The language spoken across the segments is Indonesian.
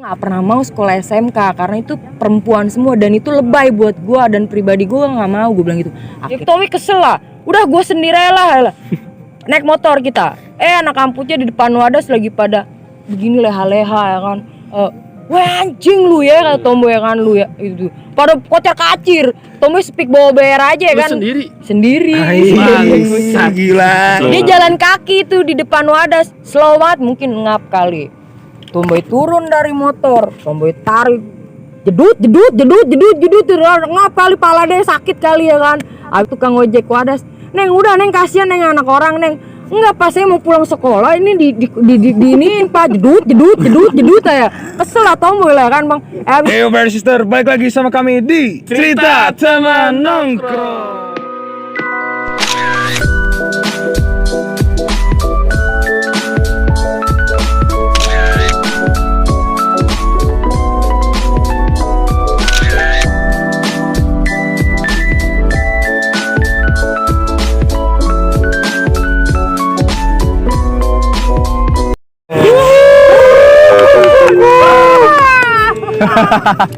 nggak pernah mau sekolah SMK karena itu perempuan semua dan itu lebay buat gue dan pribadi gue nggak mau, gue bilang gitu. Akhirnya Tommy kesel lah, udah gue sendiri lah. Naik motor kita, anak kampusnya di depan Wadas lagi pada begini leha-leha ya kan. Wah anjing lu ya kata Tomboy ya kan lu ya itu pada kocar kacir. Tomboy speak bawa bayar aja ya kan. Sendiri. Gila. Dia jalan kaki tuh di depan Wadas, slow banget mungkin ngap kali. Tomboy turun dari motor, Tomboy tarik jedut ngap kali pala dia sakit kali ya kan. Abis tukang ojek Wadas, "Neng udah Neng kasihan Neng anak orang Neng." Enggak, pas saya mau pulang sekolah ini diinin Pak jedut ya. Kesel lah Tomboy lah kan Bang. Yo brother sister, balik lagi sama kami di Cerita Teman Nongkrong.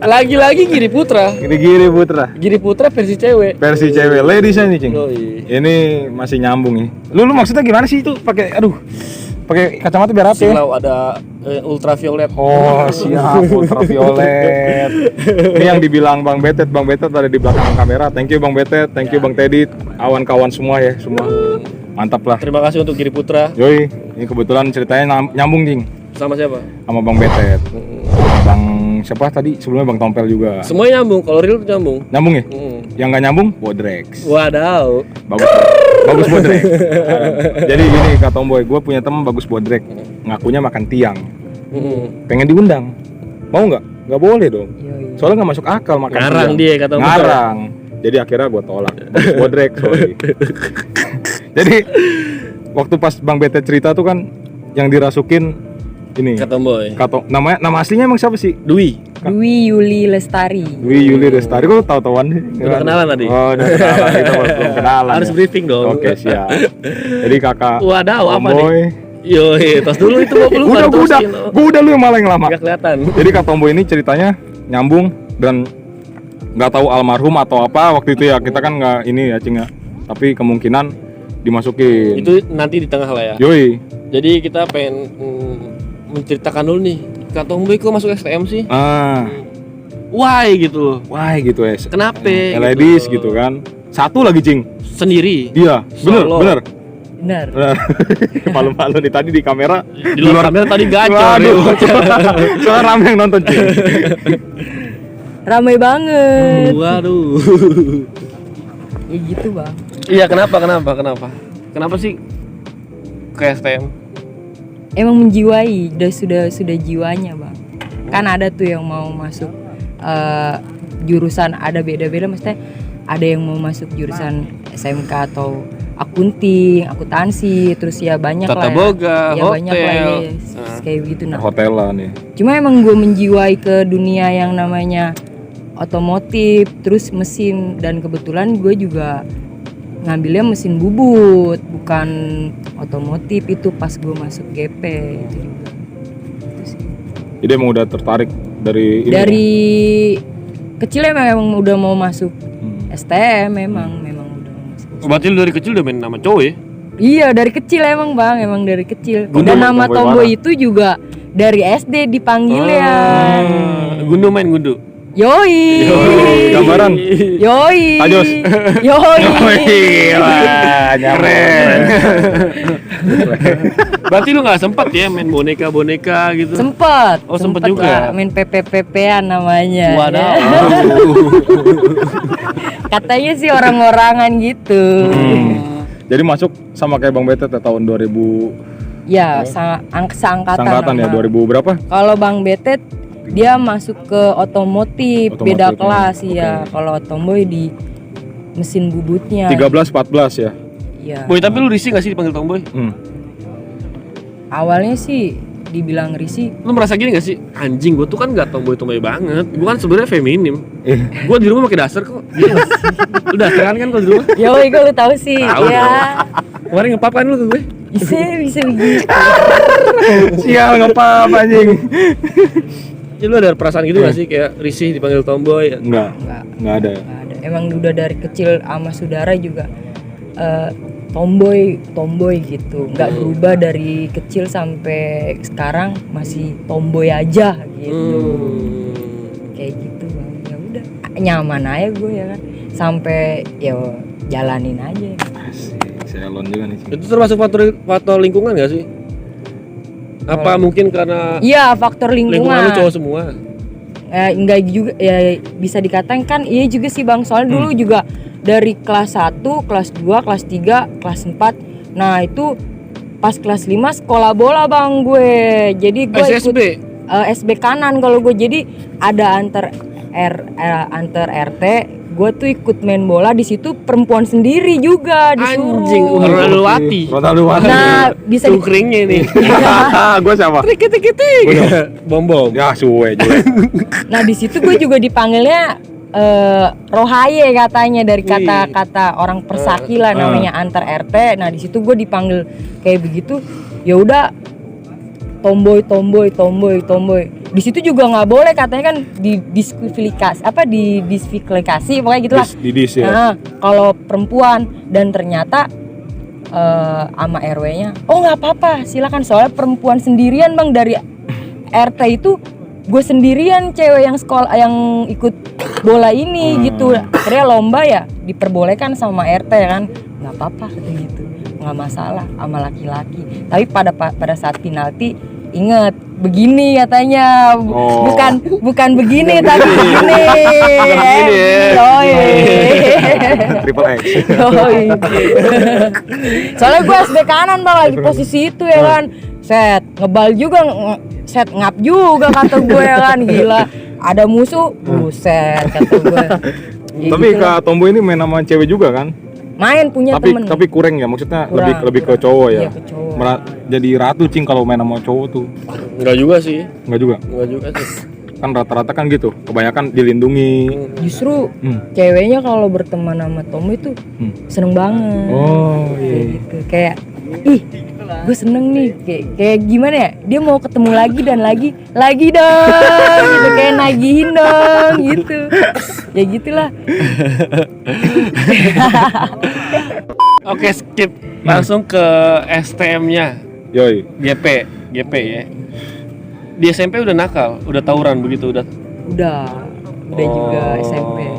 Lagi-lagi Giri Putra versi cewek. Ladies nih Cing. Ini masih nyambung nih. Lu maksudnya gimana sih itu pakai kacamata biar apa ya? Silau ada ultraviolet. Oh siap, ultraviolet. Ini yang dibilang Bang Betet ada di belakang kamera. Thank you Bang Betet, thank you Bang Teddy, kawan-kawan semua ya, semua. Mantap lah. Terima kasih untuk Giri Putra. Yoi, ini kebetulan ceritanya nyambung Cing. Sama siapa? Sama Bang Betet. Bang siapa tadi sebelumnya Bang Tompel juga. Semuanya nyambung, kalau real nyambung. Nyambung ya? Yang nggak nyambung, Bodrex. Wadaw. Bagus Bodrex. Jadi gini Kak Tomboy, gue punya teman bagus Bodrex. Ngakunya makan tiang. Pengen diundang. Mau nggak? Nggak boleh dong. Soalnya nggak masuk akal makan Ngarang tiang. Dia kata Ngarang. Jadi akhirnya gue tolak. Bagus Bodrex, sorry. Jadi waktu pas Bang Bete cerita tuh kan yang dirasukin ini Katomboy. Nama aslinya emang siapa sih? Dwi Yuli Lestari. Kok tahu-tahuan nih? Udah kenalan tadi. Oh, udah kenalan. Kita belum kenalan. Harus briefing dong. Oke, siap. Jadi kakak Wadaw, apa Tomboy. nih? Yoi, tos dulu itu gua belum. Udah lu yang malah yang lama. Enggak kelihatan. Jadi Kak Tomboy ini ceritanya nyambung dan nggak tahu almarhum atau apa waktu itu ya, kita kan nggak ini ya Cing ya. Tapi kemungkinan dimasukin. Itu nanti di tengah lah ya. Yoi. Jadi kita pengen menceritakan dulu nih, Kak Tomboy kok masuk STM sih? Why gitu ya. Kenapa? Ladies gitu kan. Satu lagi Cing. Sendiri. Iya, bener. Benar. Malu-malu nih tadi di kamera. Di luar kamera tadi gacor. Waduh. Soalnya rame yang nonton Cing. Ramai banget. Waduh. Ya gitu Bang. Iya, kenapa? Kenapa sih ke STM? Emang menjiwai, sudah jiwanya Bang. Kan ada tuh yang mau masuk jurusan ada beda-beda, maksudnya ada yang mau masuk jurusan SMK atau akuntansi, terus ya banyak Tata lah. boga, ya hotel. banyak lah ya, kayak begitu nah. Hotelan nih. Cuma emang gue menjiwai ke dunia yang namanya otomotif, terus mesin, dan kebetulan gue juga ngambilnya mesin bubut, bukan otomotif itu pas gue masuk GP itu juga. Itu sih. Jadi emang udah tertarik dari ini. Dari kecil emang udah mau masuk STM, memang udah mau masuk. Berarti lu dari kecil udah main nama cowok ya? Iya, dari kecil emang dari kecil. Gundu, Dan nama Tomboy mana? itu juga dari SD dipanggilnya. Gundu main gundu. Yoi. Gambaran. Yoi. Tajos. Yoi. Wah, keren. Berarti lu nggak sempat ya main boneka gitu? Sempet. Oh, sempet juga. Lah, main PP-PP-an namanya. Wadaw. Katanya sih orang-orangan gitu. Jadi masuk sama kayak Bang Betet tahun 2000. Ya, seangkatan ya, 2000 berapa? Kalau Bang Betet dia masuk ke otomotif beda kelas ya. Okay. Kalau Tomboy di mesin bubutnya 13-14 ya? Iya. Boy, tapi lu risih gak sih dipanggil Tomboy? Awalnya sih dibilang risih. Lu merasa gini gak sih? Anjing, gua tuh kan gak tomboy banget. Gua kan sebenarnya feminim. Gua di rumah pakai dasar kok. Lu dasaran kan kalau di rumah? Ya woi, gue lu tahu sih. Ya. Kemarin ngepap kan lu ke gue? Bisa begitu. Sial ngepap anjing. Jadi lu ada perasaan gitu gak sih kayak risih dipanggil tomboy? Enggak ada. Nggak ada. Emang udah dari kecil sama saudara juga tomboy gitu, nggak berubah dari kecil sampai sekarang masih tomboy aja gitu. Kayak gitu Bang. Ya udah nyaman aja gue ya kan, sampai ya jalanin aja. Asik, selon juga nih. Itu termasuk faktor lingkungan gak sih? Apa mungkin karena Iya, faktor lingkungan lu lingkungan. cowok semua? Enggak juga ya, bisa dikatakan kan iya juga sih Bang. Soalnya dulu juga dari kelas 1, kelas 2, kelas 3, kelas 4. Nah, itu pas kelas 5 sekolah bola Bang gue. Jadi gue SSB? SB kanan kalau gue. Jadi ada antar RT, gue tuh ikut main bola di situ, perempuan sendiri juga disuruh. Anjing, Ronaldoati. Nah, bisa Cungkringnya nih. Gue siapa? Kiti. Bom. Ya suwe jelek. Nah, di situ gue juga dipanggilnya Rohaye katanya, dari kata-kata orang Persaki lah, namanya antar RT. Nah, di situ gue dipanggil kayak begitu. Ya udah, tomboy. Di situ juga nggak boleh katanya kan, didiskualifikasi pokoknya gitulah. Didis ya. Nah, kalau perempuan, dan ternyata sama RW-nya, oh nggak apa-apa, silakan, soalnya perempuan sendirian Bang dari RT itu. Gue sendirian cewek yang sekolah yang ikut bola ini gitu. Akhirnya lomba ya diperbolehkan sama RT kan, nggak apa-apa kata gitu, nggak masalah sama laki-laki. Tapi pada saat penalti inget begini katanya, bukan begini tapi begini. Yoi. Triple X. Yoi. Soalnya gue SD kanan Bang, lagi posisi itu ya kan. Set ngebal juga, set ngap juga kata gue ya kan, gila. Ada musuh, buset kata gue. Ya Tapi gitu lah. Kak Tomboy ini main sama cewek juga kan? Main punya temen. Tapi kurang ya, maksudnya Kurang. lebih ke cowok ya. Iya, ke cowok. Jadi ratu cing kalau main sama cowok tuh. Enggak juga sih. Enggak juga. Sih. Kan rata-rata kan gitu. Kebanyakan dilindungi. Justru ceweknya kalau berteman sama Tomboy tuh seneng banget. Oh Kayak iya. gitu, kayak ih gue seneng nih, kayak gimana ya, dia mau ketemu lagi dan lagi dong gitu, kayak nagihin dong gitu, ya gitulah. Oke, skip. Langsung ke STM-nya. Yoi. GP ya. Di SMP udah nakal, udah tawuran begitu udah. Udah juga SMP,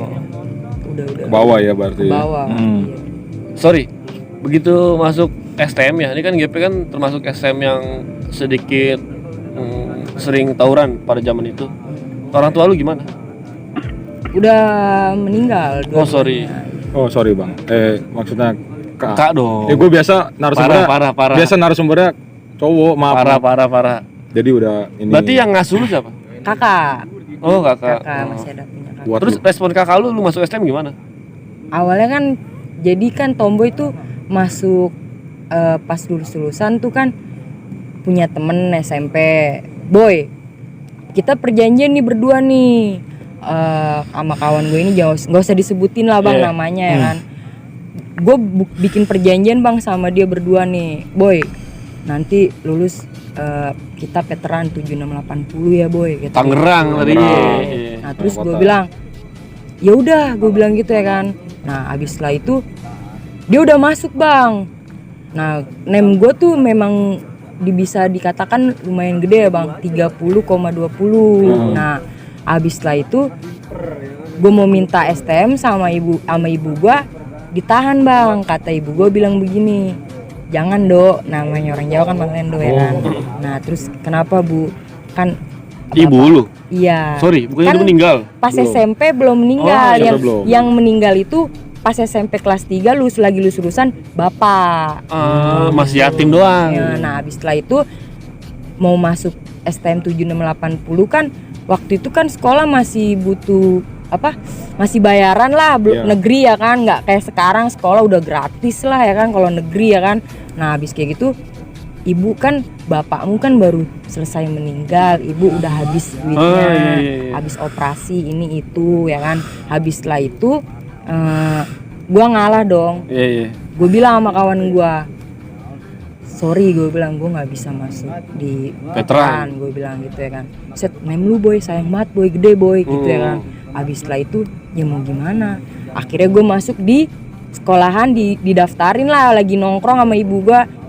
udah Ke bawah ya berarti. ke bawah. Iya. Sorry, begitu masuk STM ya, ini kan GP kan termasuk STM yang sedikit sering tawuran pada zaman itu. Orang tua lu gimana? Udah meninggal. Oh sorry. Oh sorry bang. Maksudnya Kak dong. Ya gue biasa narasumbernya. Parah. Biasa narasumbernya cowok, maaf. Parah. Jadi udah ini. Berarti yang ngasuh lu siapa? Kakak Oh kakak. masih ada punya kakak. Buat Terus respon kakak lu masuk STM gimana? Awalnya kan, jadi kan Tomboy tuh masuk pas lulusan tuh kan punya temen SMP, Boy, kita perjanjian nih berdua nih sama kawan gue ini, nggak usah disebutin lah Bang namanya ya kan. Gue bikin perjanjian Bang sama dia berdua nih, Boy, nanti lulus kita veteran 7680 ya Boy gitu. Tangerang tadi. Nah terus gue bilang ya udah, gue bilang gitu ya kan. Nah abis setelah itu dia udah masuk Bang. Nah name gue tuh memang bisa dikatakan lumayan gede ya Bang, 30,20. Nah abis setelah itu gue mau minta STM sama ibu gue, ditahan Bang. Kata ibu gue bilang begini, jangan Dok, namanya orang Jawa kan manggilin Dok ya kan. Nah terus kenapa Bu? Kan Ibu lu? Iya. Sorry, bukannya Kan dia meninggal? Pas SMP belum meninggal. Oh, belum. Yang meninggal itu pas SMP kelas 3 lulusan bapak. Masih yatim doang. Ya, nah habis setelah itu mau masuk STM 7680 kan, waktu itu kan sekolah masih butuh masih bayaran lah, negeri ya kan, nggak kayak sekarang sekolah udah gratis lah ya kan kalau negeri ya kan. Nah habis kayak gitu, ibu kan, bapakmu kan baru selesai meninggal, ibu udah habis duitnya, habis operasi ini itu ya kan. Habis setelah itu gua ngalah dong. Gue bilang sama kawan gua, sorry gue bilang, gue nggak bisa masuk di veteran, gue bilang gitu ya kan. Set, name lu boy, sayang banget boy, gede boy gitu ya kan. Abis setelah itu ya mau gimana, akhirnya gue masuk di sekolahan, didaftarin lah, lagi nongkrong sama ibu gue.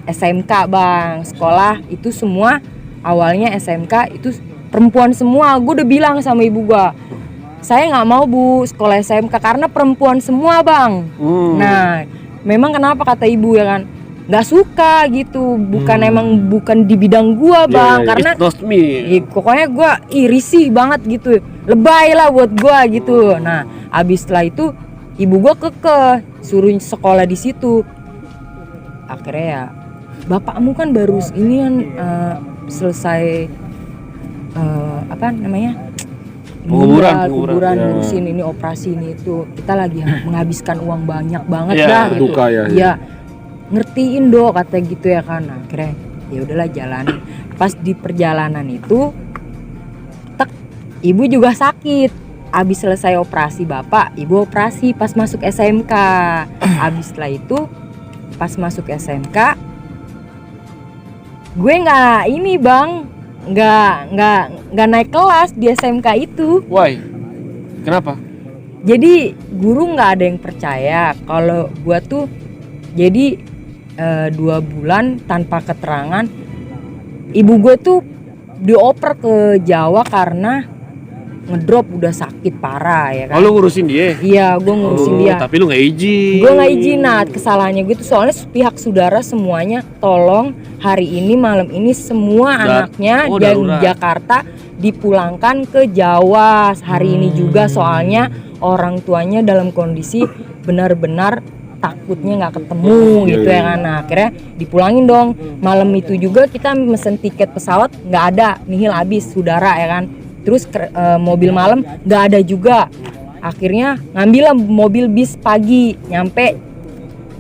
SMK bang, sekolah itu semua awalnya SMK itu perempuan semua. Gue udah bilang sama ibu gue, saya nggak mau bu sekolah SMK karena perempuan semua bang. Nah memang kenapa kata ibu ya kan, nggak suka gitu, bukan di bidang gue bang, karena pokoknya gue risih banget gitu, lebay lah buat gue gitu. Nah abis setelah itu ibu gue kekeh suruh sekolah di situ. Akhirnya ya, bapakmu kan baru ini kan selesai kuburan ngurusin ini operasi ini itu, kita lagi menghabiskan uang banyak banget gitu. Ya ngertiin dong kata gitu ya kan. Akhirnya ya udahlah jalanin. Pas di perjalanan itu ibu juga sakit. Abis selesai operasi bapak, ibu operasi pas masuk SMK. Abis setelah itu pas masuk SMK gue nggak naik kelas di SMK itu. Why? Kenapa? Jadi guru nggak ada yang percaya kalau gue tuh jadi 2 bulan tanpa keterangan. Ibu gue tuh dioper ke Jawa karena ngedrop, udah sakit parah ya kan. Oh lu ngurusin dia? Iya gue ngurusin dia. Tapi lu gak izin. Gue gak izin. Nah kesalahannya gue tuh soalnya pihak saudara semuanya tolong hari ini malam ini semua anaknya dari Jakarta dipulangkan ke Jawa hari ini juga, soalnya orang tuanya dalam kondisi benar-benar takutnya gak ketemu gitu ya kan. Nah akhirnya dipulangin dong. Malam itu juga kita mesen tiket pesawat gak ada, nihil habis saudara ya kan. Terus mobil malam nggak ada juga. Akhirnya ngambil mobil bis pagi, nyampe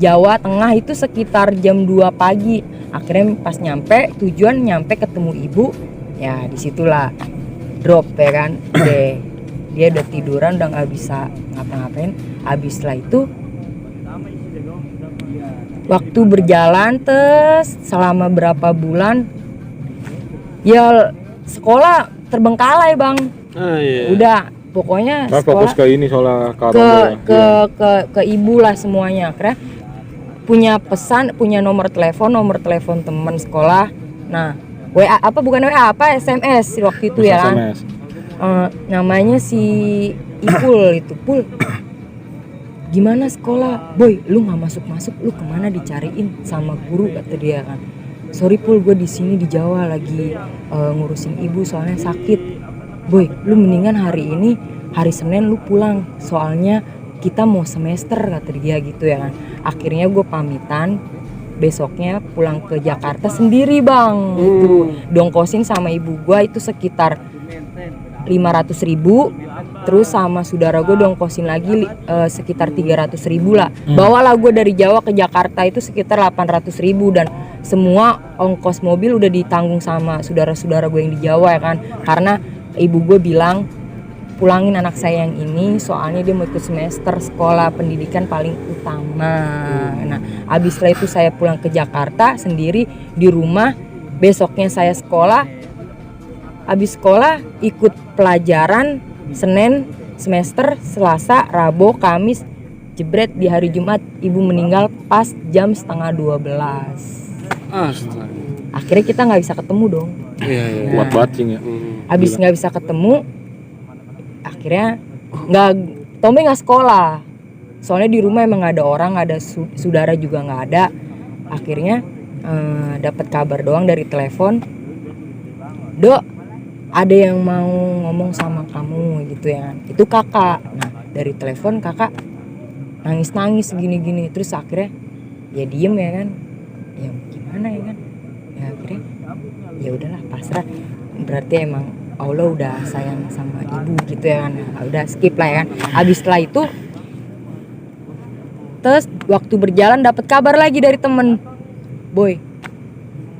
Jawa Tengah itu sekitar jam 2 pagi. Akhirnya pas nyampe tujuan, nyampe ketemu ibu, ya disitulah drop ya kan. Dia udah tiduran, udah nggak bisa ngapa-ngapain. Abis setelah itu waktu berjalan selama berapa bulan ya sekolah terbengkalai bang. Udah pokoknya sekolah fokus ke ini soalnya ke ibu lah semuanya. Karena punya nomor telepon teman sekolah. Nah WA SMS waktu itu ya kan. Namanya si Ipul itu, Pul gimana sekolah boy, lu nggak masuk lu kemana dicariin sama guru kata dia kan. Sorry Pul, gue di sini di Jawa lagi ngurusin ibu soalnya sakit. Boy, lu mendingan hari Senin lu pulang, soalnya kita mau semester kata dia gitu ya kan. Akhirnya gue pamitan, besoknya pulang ke Jakarta sendiri bang. Itu dongkosin sama ibu gue itu sekitar 500.000, terus sama saudara gue dongkosin lagi sekitar 300.000 lah. Bawalah gue dari Jawa ke Jakarta itu sekitar 800.000 dan semua ongkos mobil udah ditanggung sama saudara-saudara gue yang di Jawa ya kan. Karena ibu gue bilang pulangin anak saya yang ini soalnya dia mau ikut semester sekolah pendidikan paling utama. Nah abis setelah itu saya pulang ke Jakarta sendiri di rumah. Besoknya saya sekolah, abis sekolah ikut pelajaran Senin semester, Selasa, Rabu, Kamis, jebret di hari Jumat ibu meninggal pas jam 11:30. Akhirnya kita nggak bisa ketemu dong. Kuat bacing ya. Abis nggak bisa ketemu, akhirnya Tommy nggak sekolah. Soalnya di rumah emang nggak ada orang, nggak ada saudara juga nggak ada. Akhirnya dapat kabar doang dari telepon, Dok, ada yang mau ngomong sama kamu gitu ya kan. Itu kakak. Nah dari telepon kakak nangis gini-gini. Terus akhirnya ya diem ya kan. Ya gimana ya kan. Ya akhirnya ya udahlah pasrah. Berarti emang Allah udah sayang sama ibu gitu ya kan. Udah skip lah ya kan. Abis setelah itu terus waktu berjalan dapat kabar lagi dari temen, boy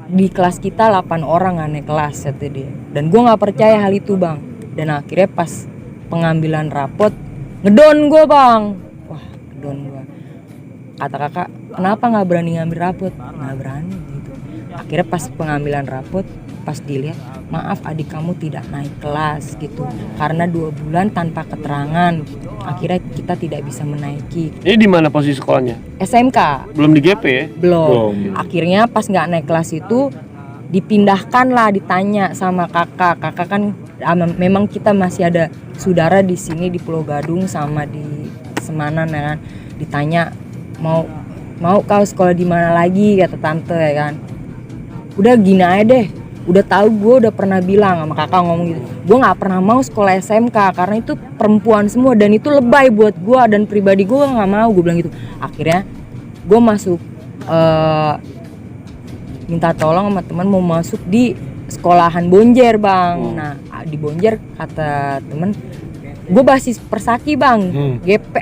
di kelas kita 8 orang aneh kelas kata dia. Dan gue nggak percaya hal itu bang. Dan akhirnya pas pengambilan rapot ngedon gue bang. Wah ngedon gue. Kata kakak kenapa nggak berani ngambil rapot? Nggak berani gitu. Akhirnya pas pengambilan rapot, pas dilihat, maaf adik kamu tidak naik kelas gitu, karena 2 bulan tanpa keterangan, akhirnya kita tidak bisa menaiki. Ini di mana posisi sekolahnya? SMK Belum di GP ya? belum. Akhirnya pas nggak naik kelas itu dipindahkan lah, ditanya sama kakak kan memang kita masih ada saudara di sini di Pulau Gadung sama di Semanan ya kan, ditanya mau kau sekolah di mana lagi kata tante ya kan. Udah gini aja deh, udah tahu gue udah pernah bilang sama kakak ngomong gitu, gue nggak pernah mau sekolah SMK karena itu perempuan semua dan itu lebay buat gue dan pribadi gue nggak mau, gue bilang gitu. Akhirnya gue masuk minta tolong sama teman mau masuk di sekolahan Bonjer bang. Nah di Bonjer kata temen gue basis Persaki bang. GP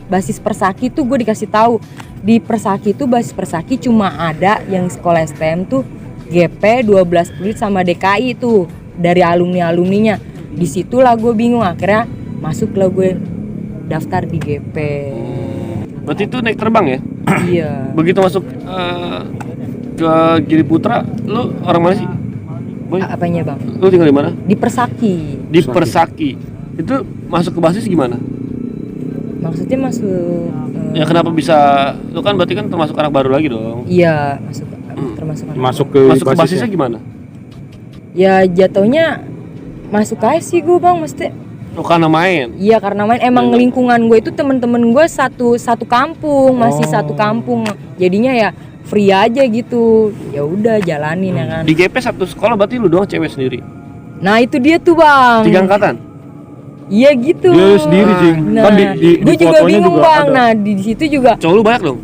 basis Persaki tuh gue dikasih tahu di Persaki tuh basis Persaki cuma ada yang sekolah STM tuh GP 12 Pluit sama DKI tuh dari alumninya. Disitulah gue bingung, akhirnya masuklah gue daftar di GP. Berarti itu naik terbang ya? Iya. Begitu masuk ke Giri Putra, lu orang mana sih? Boy? Apanya bang? Lu tinggal di mana? Di Persaki. Di Persaki. Itu masuk ke basis gimana? Maksudnya masuk Ya kenapa bisa? Lu kan berarti kan termasuk anak baru lagi dong. iya termasuk Masuk ke Basisnya gimana? ya jatuhnya masuk aja sih gue bang, mesti Oh karena main. iya karena main emang lingkungan gue itu temen-temen gue satu kampung, masih satu kampung, jadinya ya free aja gitu, ya udah jalanin ya kan. Di GP satu sekolah berarti lu doang cewek sendiri. Nah itu dia tuh bang, 3 angkatan. iya gitu. Dia sendiri Cing. Nah, Kan gue juga fotonya bingung juga bang. ada. Nah di situ juga Cowok lu banyak dong?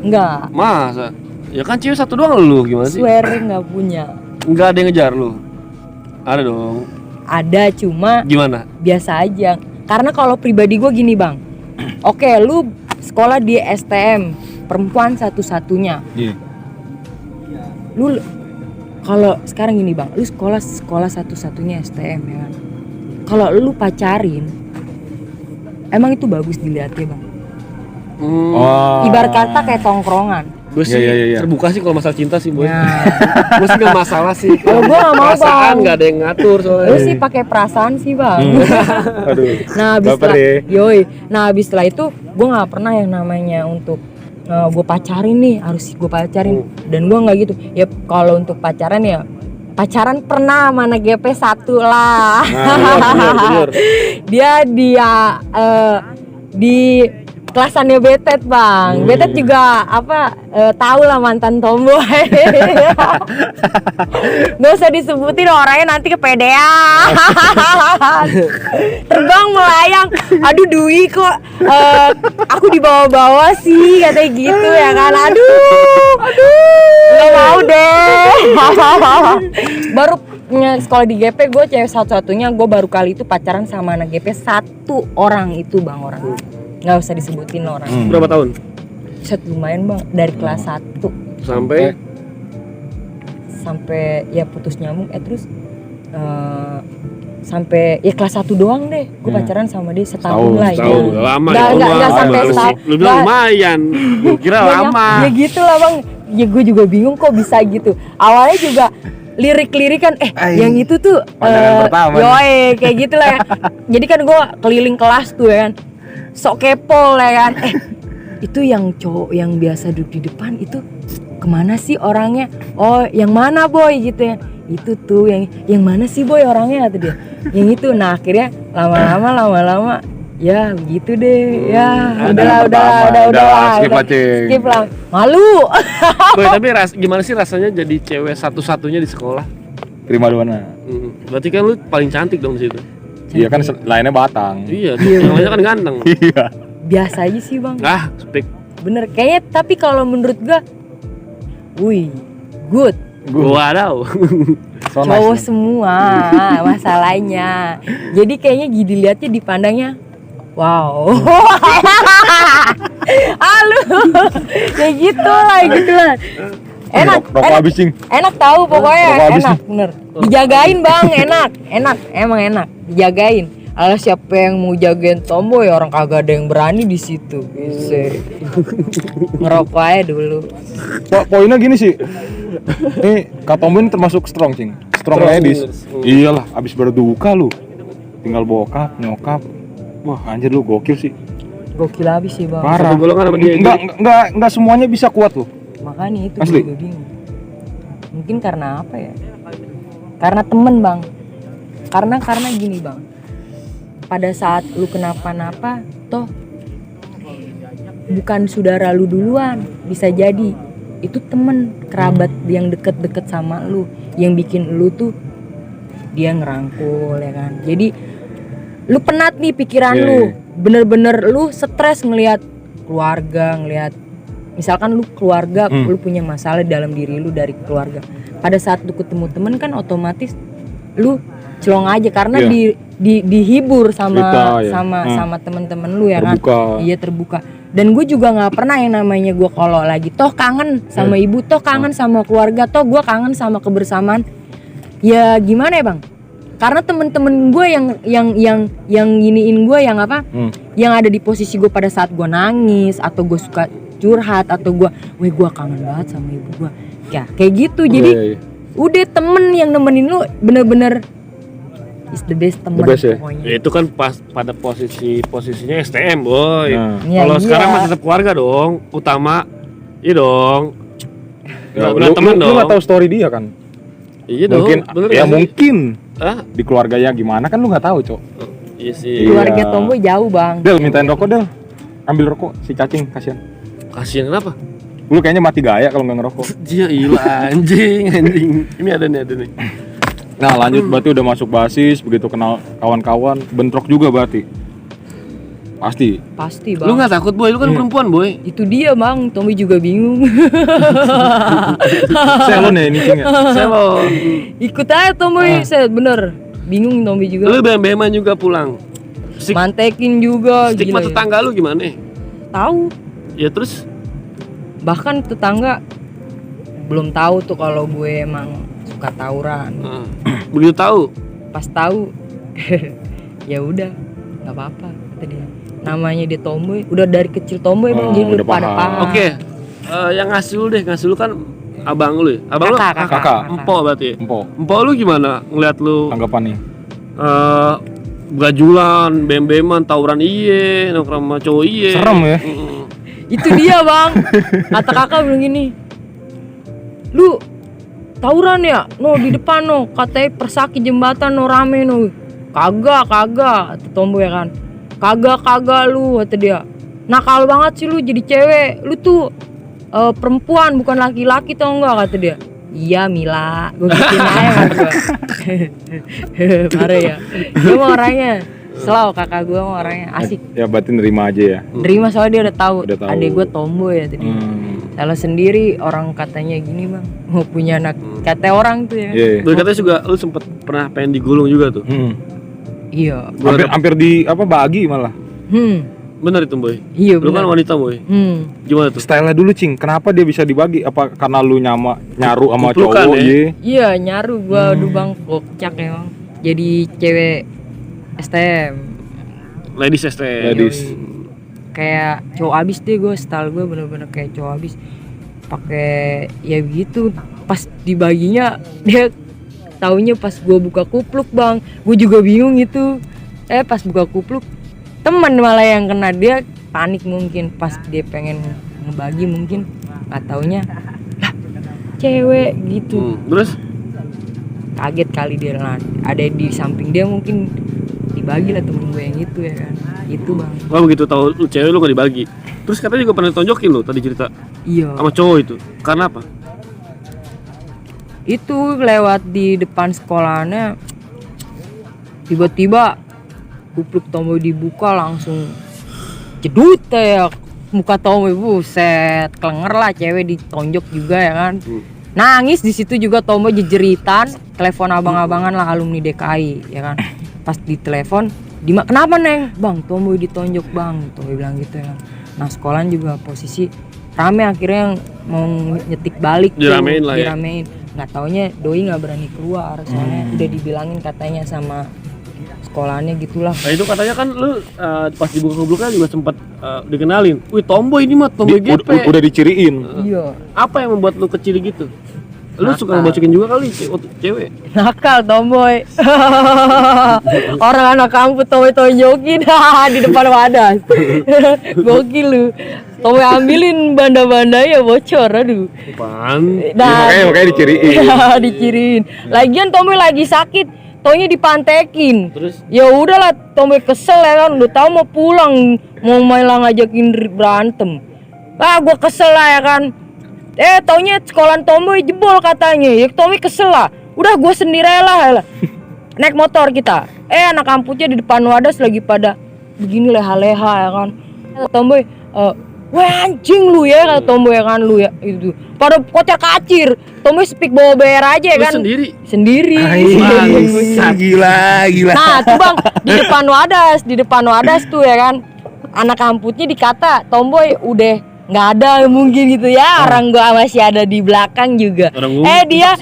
enggak, Masa? Ya kan cewek satu doang lu, gimana sih? swear nggak punya. Enggak ada yang ngejar lu? Ada dong. Ada cuma Gimana? biasa aja. Karena kalau pribadi gue gini bang, oke lu sekolah di STM perempuan satu-satunya. Iya. Lu kalau sekarang gini bang, lu sekolah satu-satunya STM ya kan. Kalau lu pacarin, emang itu bagus dilihatnya bang. Oh. Ibarat kata kayak tongkrongan. Gue sih Iya. terbuka sih kalau masalah cinta sih boy. Nah, Gue sih gak masalah sih. kalau gue nggak mau Perasaan bang. gak ada yang ngatur soalnya. Lu sih pakai perasaan sih bang. Aduh. Nah habis Baper setelah, ya. Nah habis setelah itu gue nggak pernah yang namanya untuk gue pacarin nih, harus gue pacarin. Dan gue nggak gitu. Ya kalau untuk pacaran ya pacaran pernah sama anak GP 1 lah. Junior. Dia di kelasannya Betet bang. Betet juga tahu lah mantan tomboy. Nggak usah disebutin orangnya nanti kepedean. Terbang melayang. Aduh Dwi kok aku dibawa-bawa sih katanya gitu ya kan. Aduh nggak mau deh. Baru sekolah di GP gue cewek satu-satunya, gue baru kali itu pacaran sama anak GP 1 orang itu bang, orang nggak usah disebutin orang. Berapa tahun? Set lumayan bang, dari kelas 1 sampai ya putus nyambung terus sampai ya kelas 1 doang deh gue pacaran sama dia setahun lah ya. Setahun, lama ya. Nggak sampai setahun. Lu bilang lumayan, gue kira lama. Ya gitu lah bang, ya gue juga bingung kok bisa gitu. Awalnya juga lirik-lirikan yang itu tuh pandangan pertama yoi kayak gitulah ya. Jadi kan gue keliling kelas tuh ya kan, sok kepo ya kan. Itu yang cowok yang biasa duduk di depan itu kemana sih orangnya? Oh yang mana boy gitu ya. Itu tuh yang mana sih boy orangnya kata dia. Yang itu. Nah akhirnya lama-lama ya begitu deh. Ya udahlah skip lah. Malu. Boy, tapi gimana sih rasanya jadi cewek satu-satunya di sekolah? Prima dona. Berarti kan lu paling cantik dong di situ. Iya kan lainnya batang. Iya, yang lainnya kan ganteng. Iya. Biasa aja sih bang. Speak. Bener kayaknya, tapi kalau menurut gua good. Wadaw. So Cowok nice. semua masalahnya. Jadi kayaknya dilihatnya dipandangnya wow. Halo. Kayak gitu lah. Enak. Rokok habis Cing. Enak tahu pokoknya Rokok habis enak bener. Dijagain bang, enak. Emang enak. Dijagain. Alah siapa yang mau jagain tomboy, orang kagak ada yang berani di situ. Bisa. Ngerokok aja dulu. Poinnya gini sih. Ini Kak Tomboy ini termasuk strong, Cing. Strong ladies. Iyalah, abis berduka lu. Tinggal bokap, nyokap. Wah, anjir lu gokil sih. Gokil abis sih bang. Parah. Satu golongan sama dia. Enggak semuanya bisa kuat lu. Makanya itu Asli? gue juga bingung. Mungkin karena apa ya? Karena temen bang. Karena gini bang. Pada saat lu kenapa-napa, toh bukan saudara lu duluan, bisa jadi itu temen kerabat yang deket-deket sama lu, yang bikin lu tuh dia ngerangkul ya kan. Jadi lu penat nih pikiran lu, bener-bener lu stres ngelihat keluarga, ngelihat misalkan lu keluarga, lu punya masalah dalam diri lu dari keluarga. Pada saat lu ketemu temen kan otomatis lu celong aja karena dihibur sama Cerita, ya. sama temen-temen lu ya Terbuka. kan. Iya terbuka. Dan gue juga nggak pernah yang namanya gue kalau lagi toh kangen sama ibu, toh kangen sama keluarga, toh gue kangen sama kebersamaan. Ya gimana ya bang? Karena temen-temen gue yang giniin gue yang apa? Yang ada di posisi gue pada saat gue nangis atau gue suka curhat atau gue kangen banget sama ibu gue. Ya kayak gitu. Jadi udah temen yang nemenin lu bener-bener is the best temen ya? pokoknya. Ya, itu kan pas pada posisinya STM boy. Ya, Kalau iya. sekarang masih tetap keluarga dong, utama. Iya dong. Ya, Nggak temen lu dong. nggak tahu story dia kan? Iya dong. Mungkin bener ya nggak sih? mungkin Hah? di keluarganya gimana kan lu nggak tahu, Cok. Iya sih. Keluarga Iya. tomboy jauh bang. Del, mintain rokok, Del. Ambil rokok si cacing, kasihan. Kasian kenapa? Lu kayaknya mati gaya kalau nggak ngerokok. Dia ilah anjing. Ini ada nih. Nah, lanjut berarti udah masuk basis, begitu kenal kawan-kawan, bentrok juga berarti. Pasti. Pasti bang. Lu nggak takut boy? Lu kan perempuan boy. Itu dia bang, Tommy juga bingung. Selon ya ini Cing ya. Saya mau. Ikut aja Tommy, saya bener bingung Tommy juga. Lu bem-beman juga pulang. Mantekin juga. Stigma gila ya. tetangga lu gimana? Tahu, Ya terus bahkan tetangga belum tahu tuh kalau gue emang suka tawuran. begitu tahu. Pas tahu, ya udah, nggak apa-apa kata dia. Namanya dia tomboy, udah dari kecil tomboy emang jadi udah udah pada paham. paham. Oke. Yang ngasih lu kan abang lu ya. Abang lu Kakak. empok berarti. Ya? Empok. Empok lu gimana ngeliat lu Tanggapan nih. gajulan, bem-beman, tawuran iye, nongkrong sama cowok iye. Serem ya. Itu dia bang, kata kakak bilang gini, lu tawuran ya, no di depan no, katanya persaki jembatan no rame no, kagak, kata tomboy ya kan, kagak lu, kata dia, nakal banget sih lu jadi cewek, lu tuh perempuan bukan laki-laki tau nggak, kata dia. Iya Mila, gue bikin aja sama gue. Parah ya, dia mah orangnya slow, kakak gue mah orangnya asik. Ya berarti nerima aja ya. Nerima soalnya dia udah tahu. Udah tahu. Adek gue tomboy ya tadi. Salah sendiri orang katanya gini bang, mau punya anak, kata orang tuh ya. Iya. Katanya juga lu sempet pernah pengen digulung juga tuh. Iya. Hampir di bagi malah. Bener itu boy. Iya Lu kan benar. wanita boy. Gimana tuh? Style dulu Cing, kenapa dia bisa dibagi? Apa karena lu nyaru sama Kuplukan, cowok? ya? Iya. Iya nyaru gua aduh bang, kocak emang. Jadi cewek STM. Ladies STM. Ladies. Kayak cowok abis deh gue, style gue bener-bener kayak cowok abis. Pakai ya begitu. Pas dibaginya dia taunya pas gue buka kupluk bang. Gue juga bingung itu. Pas buka kupluk teman malah yang kena, dia panik mungkin pas dia pengen ngebagi mungkin nggak taunya lah cewek gitu. Terus Kaget kali dia lah, ada di samping dia mungkin dibagi lah temen gue yang itu ya kan. Itu bang. gua begitu tahu lu cewek lu gak dibagi. Terus katanya juga pernah ditonjokin lu tadi cerita Iya. sama cowok itu. Karena apa? Itu lewat di depan sekolahnya, tiba-tiba kupluk tomboy dibuka langsung jedut ya, muka tomboy buset kelenger lah, cewek ditonjok juga ya kan. Nangis di situ juga tomboy jejeritan, telepon abang-abangan lah alumni DKI ya kan. Pas ditelepon, kenapa neng? Bang tomboy ditonjok bang, tomboy bilang gitu ya kan. Nah sekolahan juga posisi rame, akhirnya yang mau nyetik balik Diramein lah ya. Nggak taunya doi nggak berani keluar soalnya udah dibilangin katanya sama sekolahannya gitulah. Nah itu katanya kan lu pas dibuka-buka juga sempat dikenalin. Wih tomboy ini mah tomboy GP. Udah diciriin. Iya. Apa yang membuat lu kecil gitu? Lu suka ngebocokin juga kali cewek. Nakal tomboy. Orang anak kampus tomboy tonjokin di depan wadas. Gokil lu. Tomboy ambilin banda-banda ya bocor, aduh. Apaan? Nah, Makanya diciriin. diciriin. Lagian tomboy lagi sakit, taunya dipantekin. Terus? Ya udahlah, tomboy kesel ya kan, udah tahu mau pulang, mau main ngajakin berantem. Gua kesel lah ya kan. Taunya sekolahan tomboy jebol katanya. Ya tomboy kesel lah. Udah gua sendiri lah. Naik motor kita. Anak kampusnya di depan wadas lagi pada begini leha-leha ya kan. Tomboy, wah anjing lu ya, kata tomboy ya kan lu ya itu. Pada kocar kacir. Tomboy speak bawa bayar aja ya kan. Sendiri. Gila. Nah, tuh Bang, di depan wadas tuh ya kan. Anak kampusnya dikata tomboy udah nggak ada mungkin gitu ya, orang gua masih ada di belakang juga. Dia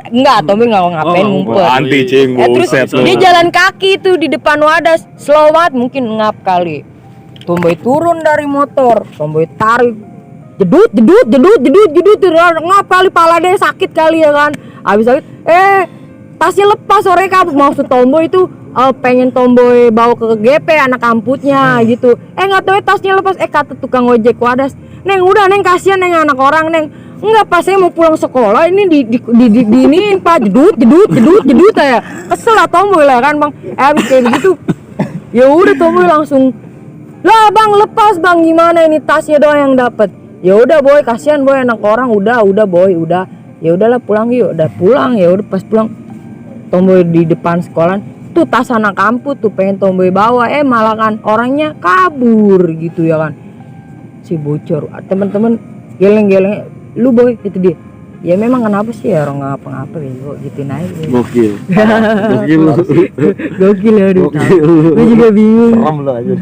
enggak, tomboy nggak ngapain ngumpet. Anti cing, Terus dia jalan kaki tuh di depan wadas, slow banget mungkin ngap kali. Tomboy turun dari motor, tomboy tarik, jedut, ngap kali pala dia sakit kali ya kan. Habis sakit, tasnya lepas sore kabur. Maksud tomboy itu pengen tomboy bawa ke GP anak kampusnya gitu. Nggak tahu tasnya lepas. Kata tukang ojek wadas, Neng udah Neng kasihan Neng anak orang Neng. Enggak, pas saya mau pulang sekolah ini diinin Pak, jedut ya. Kesel lah tomboy lah kan Bang. Habis kayak gitu. Ya udah tomboy langsung, lah Bang lepas Bang, gimana ini tasnya doang yang dapat. Ya udah boy, kasihan boy anak orang, udah boy, udah. Ya udahlah pulang yuk, udah pulang. Ya udah pas pulang tomboy di depan sekolah tuh tas anak kampus tuh pengen tomboy bawa, malah kan orangnya kabur gitu ya kan. Si bocor, teman-teman geleng-geleng, lu boy gitu dia. Ya memang kenapa sih ya orang ngapa-ngapa gitu, gituin aja. Gokil. Gokil ya aduh. Gue juga bingung. Serem lo aja.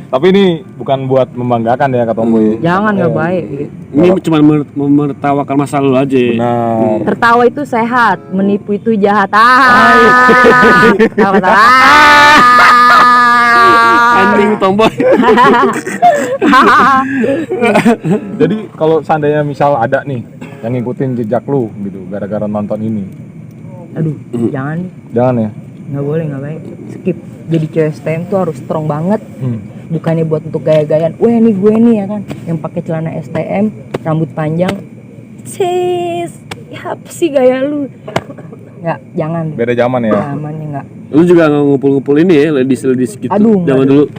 Tapi ini bukan buat membanggakan ya kata tomboy. Jangan, nggak baik gitu. Ini cuma menertawakan masa lalu aja. Benar. Tertawa itu sehat, menipu itu jahat. Anjing tomboy. Jadi kalau seandainya misal ada nih yang ngikutin jejak lu gitu gara-gara nonton ini. Aduh, jangan ya. Nggak boleh, nggak baik. Skip. Jadi cewek STM tuh harus strong banget. Bukannya buat untuk gaya-gayaan. Wah ini gue nih ya kan, yang pakai celana STM, rambut panjang. Ya apa sih gaya lu? Nggak, jangan. Beda zaman ya. Zamannya nggak. Lu juga ngumpul-ngumpul ini ya, ladies gitu. Aduh, zaman dulu.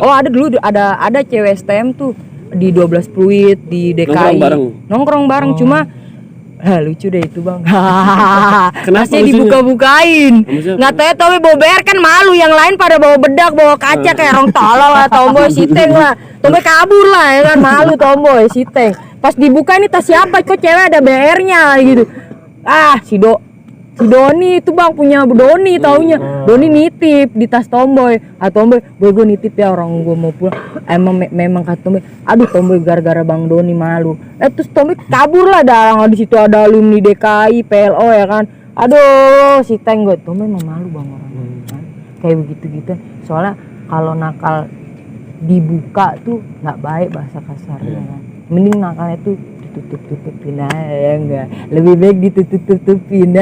Oh ada dulu, ada cewek STM tuh di 12 Pluit di DKI. Nongkrong bareng. Cuma lucu deh itu Bang. Kenapa Masih dibuka-bukain. Nggak tahu tapi bawa bayar kan malu. Yang lain pada bawa bedak, bawa kaca kayak orang tolol lah, tomboy siteng lah. Tomboy kabur lah ya kan, malu tomboy siteng. Pas dibuka ini tas siapa? Kok cewek ada BR-nya gitu. Si Doni itu Bang, punya Doni taunya. Doni nitip di tas tomboy. Tomboy, boy gue nitip ya, orang gue mau pulang. Memang kata tomboy, aduh tomboy gara-gara Bang Doni malu. Terus tomboy kabur lah, di situ ada alumni DKI, PLO ya kan. Aduh, si Teng gue, tomboy emang malu Bang orang. Kayak begitu-gitu. Soalnya kalau nakal dibuka tuh nggak baik bahasa kasarnya kan. Mending nakalnya tuh tutup-tutupin aja, enggak, lebih baik ditutup-tutupin.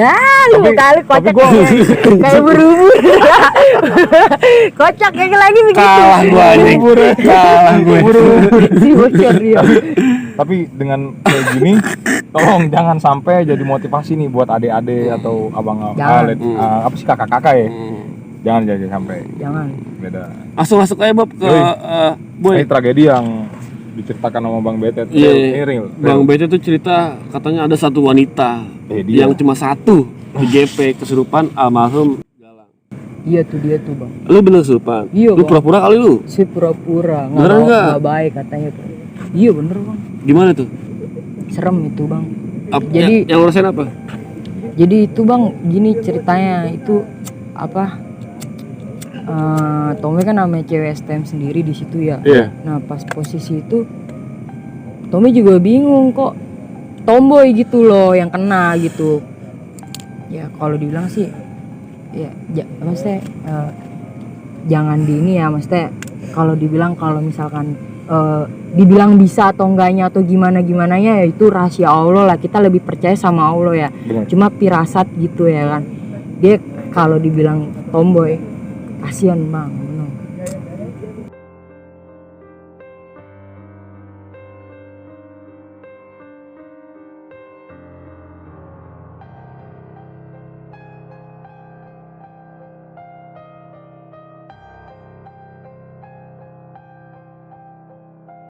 Lu kali kocak kayak berubur. Kocak kayak lagi begitu. Kalah gue. Si bocor dia. Tapi dengan kayak gini, tolong jangan sampai jadi motivasi nih buat adik-adik atau abang apa sih kakak-kakak ya. Jangan sampai. Jangan. Beda. Langsung masuk aja Bob ke Boy. Ini tragedi yang diceritakan sama Bang Betet. Iya. Bang Betet tuh cerita katanya ada satu wanita yang cuma satu di GP kesurupan almarhum Galang. Iya tuh dia tuh Bang. Lu bener kesurupan? Iya. Lu pura-pura kali lu? Si pura-pura. Nggak baik katanya tuh. Iya bener Bang. Gimana tuh? Serem itu Bang. Jadi yang lu rasain apa? Jadi itu Bang, gini ceritanya itu apa? Tommy kan namanya cewek STM sendiri di situ ya. Iya. Nah pas posisi itu Tommy juga bingung kok tomboy gitu loh yang kena gitu. Ya kalau dibilang sih ya maksudnya jangan di ini ya, maksudnya kalau dibilang kalau misalkan dibilang bisa atau enggaknya atau gimana ya itu rahasia Allah lah, kita lebih percaya sama Allah ya. Benar. Cuma pirasat gitu ya kan, dia kalau dibilang tomboy kasihan bang,